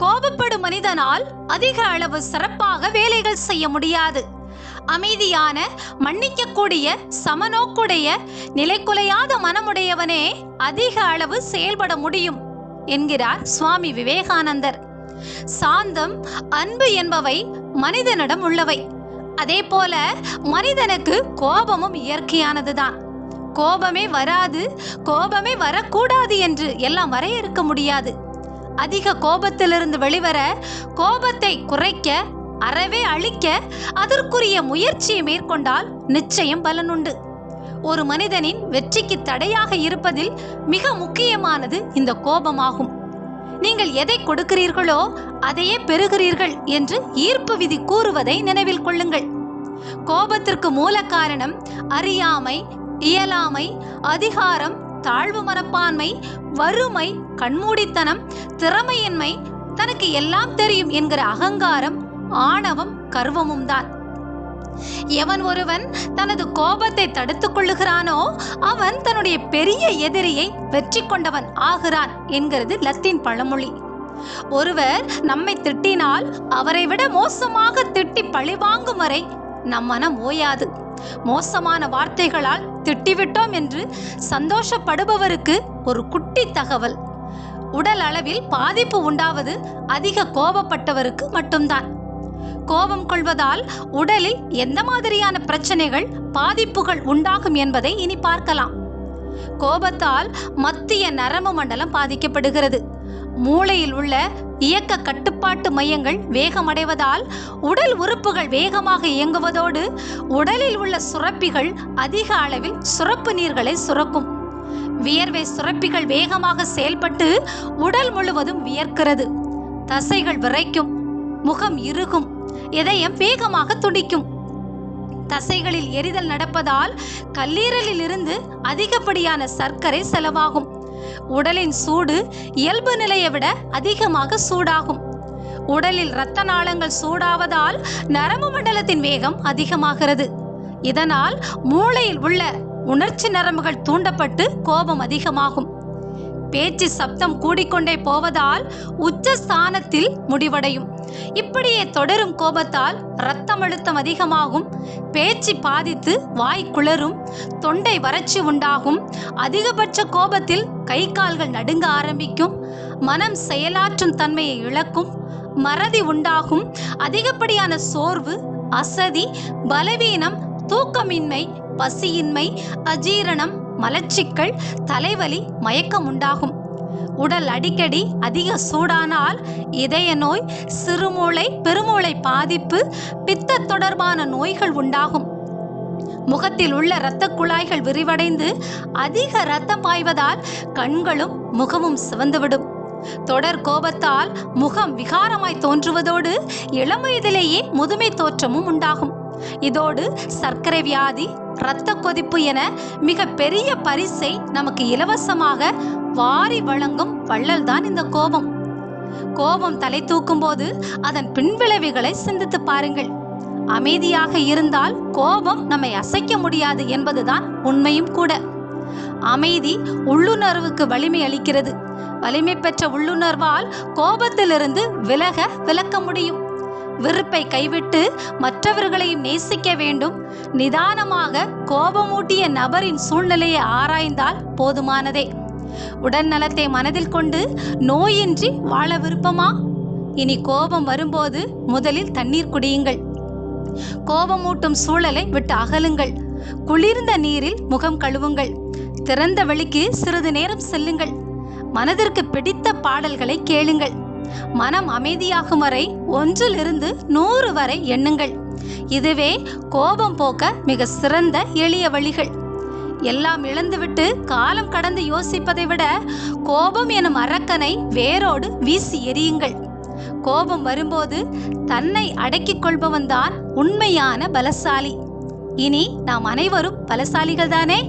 கோபப்படும் மனிதனால் அதிக அளவு சிறப்பாக வேலைகள் செய்ய முடியாது. அமைதியான, மன்னிக்கக்கூடிய, சமநோக்குடைய, நிலைக்குலையாத மனமுடையவனே அதிக அளவு செயல்பட முடியும் என்கிறார் சுவாமி விவேகானந்தர். சாந்தம், அன்பு என்பவை மனிதனிடம் உள்ளவை. அதே போல மனிதனுக்கு கோபமும் இயற்கையானதுதான். கோபமே வராது, கோபமே வரக்கூடாது என்று எல்லாம் வரையறுக்க முடியாது. அதிக கோபத்திலிருந்து வெளிவர, கோபத்தை குறைக்க, அறவே அழிக்க அதற்குரிய முயற்சியை மேற்கொண்டால் நிச்சயம் பலனுண்டு. ஒரு மனிதனின் வெற்றிக்கு தடையாக இருப்பதில் மிக முக்கியமானது இந்த கோபமாகும். நீங்கள் எதை கொடுக்கிறீர்களோ அதையே பெறுகிறீர்கள் என்று ஈர்ப்பு விதி கூறுவதை நினைவில் கொள்ளுங்கள். கோபத்திற்கு மூல காரணம் அறியாமை, இயலாமை, அதிகாரம், தாழ்வு மனப்பான்மை, வறுமை, கண்மூடித்தனம், திறமையின்மை, தனக்கு எல்லாம் தெரியும் என்கிற அகங்காரம், ஆணவம், கர்வமும் தான். எவன் ஒருவன் தனது கோபத்தை தடுத்துக் கொள்ளுகிறானோ அவன் தன்னுடைய பெரிய எதிரியை வெற்றி கொண்டவன் ஆகிறான் என்கிறது லத்தீன் பழமொழி. ஒருவர் நம்மை திட்டினால் அவரை விட மோசமாக திட்டி பழிவாங்கும் வரை நம் மனம் ஓயாது. மோசமான வார்த்தைகளால் திட்டிவிட்டோம் என்று சந்தோஷப்படுபவருக்கு ஒரு குட்டி தகவல்: உடல் அளவில் பாதிப்பு உண்டாவது அதிக கோபப்பட்டவருக்கு மட்டும்தான். கோபம் கொள்வதால் உடலில் எந்த மாதிரியான பிரச்சனைகள், பாதிப்புகள் உண்டாகும் என்பதை இனி பார்க்கலாம். கோபத்தால் மத்திய நரம்பு மண்டலம் பாதிக்கப்படுகிறது. மூளையில் உள்ள இயக்க கட்டுப்பாட்டு மையங்கள் வேகமடைவதால் உடல் உறுப்புகள் வேகமாக இயங்குவதோடு உடலில் உள்ள சுரப்பிகள் அதிக அளவில் சுரப்பு நீர்களை சுரக்கும். வியர்வை சுரப்பிகள் வேகமாக செயல்பட்டு உடல் முழுவதும் வியர்க்கிறது. தசைகள் விரைக்கும், முகம் இறுகும், இதயம் வேகமாக துடிக்கும். தசைகளில் எரிதல் நடப்பதால் கல்லீரலில் இருந்து அதிகப்படியான சர்க்கரை செலவாகும். உடலின் சூடு இயல்பு நிலையை விட அதிகமாக சூடாகும். உடலில் இரத்த நாளங்கள் சூடாவதால் நரம்பு மண்டலத்தின் வேகம் அதிகமாகிறது. இதனால் மூளையில் உள்ள உணர்ச்சி நரம்புகள் தூண்டப்பட்டு கோபம் அதிகமாகும். பேச்சு சப்தம் கூடிக்கொண்டே போவதால் உச்ச ஸ்தானத்தில் முடிவடையும். இப்படியே தொடரும் கோபத்தால் இரத்தம் அழுத்தம் அதிகமாகும், பேச்சு பாதித்து வாய் குளரும், தொண்டை வறட்சி உண்டாகும். அதிகபட்ச கோபத்தில் கை கால்கள் நடுங்க ஆரம்பிக்கும், மனம் செயலாற்றும் தன்மையை இழக்கும், மறதி உண்டாகும். அதிகப்படியான சோர்வு, அசதி, பலவீனம், தூக்கமின்மை, பசியின்மை, அஜீரணம், மலச்சிக்கல், தலைவலி, மயக்கம் உண்டாகும். உடல் அடிக்கடி அதிக சூடானால் இதய நோய், சிறுமூளை, பெருமூளை பாதிப்பு, பித்த தொடர்பான நோய்கள் உண்டாகும். முகத்தில் உள்ள இரத்த குழாய்கள் விரிவடைந்து அதிக இரத்தம் பாய்வதால் கண்களும் முகமும் சிவந்துவிடும். தொடர் கோபத்தால் முகம் விகாரமாய் தோன்றுவதோடு இளம் வயதிலேயே முதுமை தோற்றமும் உண்டாகும். இதோடு சர்க்கரை வியாதி, இரத்த கொதிப்பு என மிக பெரிய பரிசை நமக்கு இலவசமாக வாரி வழங்கும் வள்ளல் தான் இந்த கோபம். கோபம் தலை தூக்கும் போது அதன் பின்விளைவுகளை சிந்தித்து பாருங்கள். அமைதியாக இருந்தால் கோபம் நம்மை அசைக்க முடியாது என்பதுதான் உண்மையும் கூட. அமைதி உள்ளுணர்வுக்கு வலிமை அளிக்கிறது. வலிமை பெற்ற உள்ளுணர்வால் கோபத்திலிருந்து விலக்க முடியும். வெறுப்பை கைவிட்டு மற்றவர்களையும் நேசிக்க வேண்டும். நிதானமாக கோபமூட்டிய நபரின் சூழ்நிலையை ஆராய்ந்தால் போதுமானதே. உடல் நலத்தை மனதில் கொண்டு நோயின்றி வாழ விருப்பமா? இனி கோபம் வரும்போது முதலில் தண்ணீர் குடியுங்கள். கோபமூட்டும் சூழலை விட்டு அகலுங்கள். குளிர்ந்த நீரில் முகம் கழுவுங்கள். திறந்த வெளிக்கு சிறிது நேரம் செல்லுங்கள். மனதிற்கு பிடித்த பாடல்களை கேளுங்கள். மனம் அமைதியாகும் வரை 1 to 100 வரை எண்ணுங்கள். இதுவே கோபம் போக்க மிக சிறந்த எளிய வழிகள். எல்லாம் இழந்துவிட்டு காலம் கடந்து யோசிப்பதை விட கோபம் எனும் அரக்கனை வேரோடு வீசி எறியுங்கள். கோபம் வரும்போது தன்னை அடக்கிக் கொள்பவன்தான் உண்மையான பலசாலி. இனி நாம் அனைவரும் பலசாலிகள் தானே?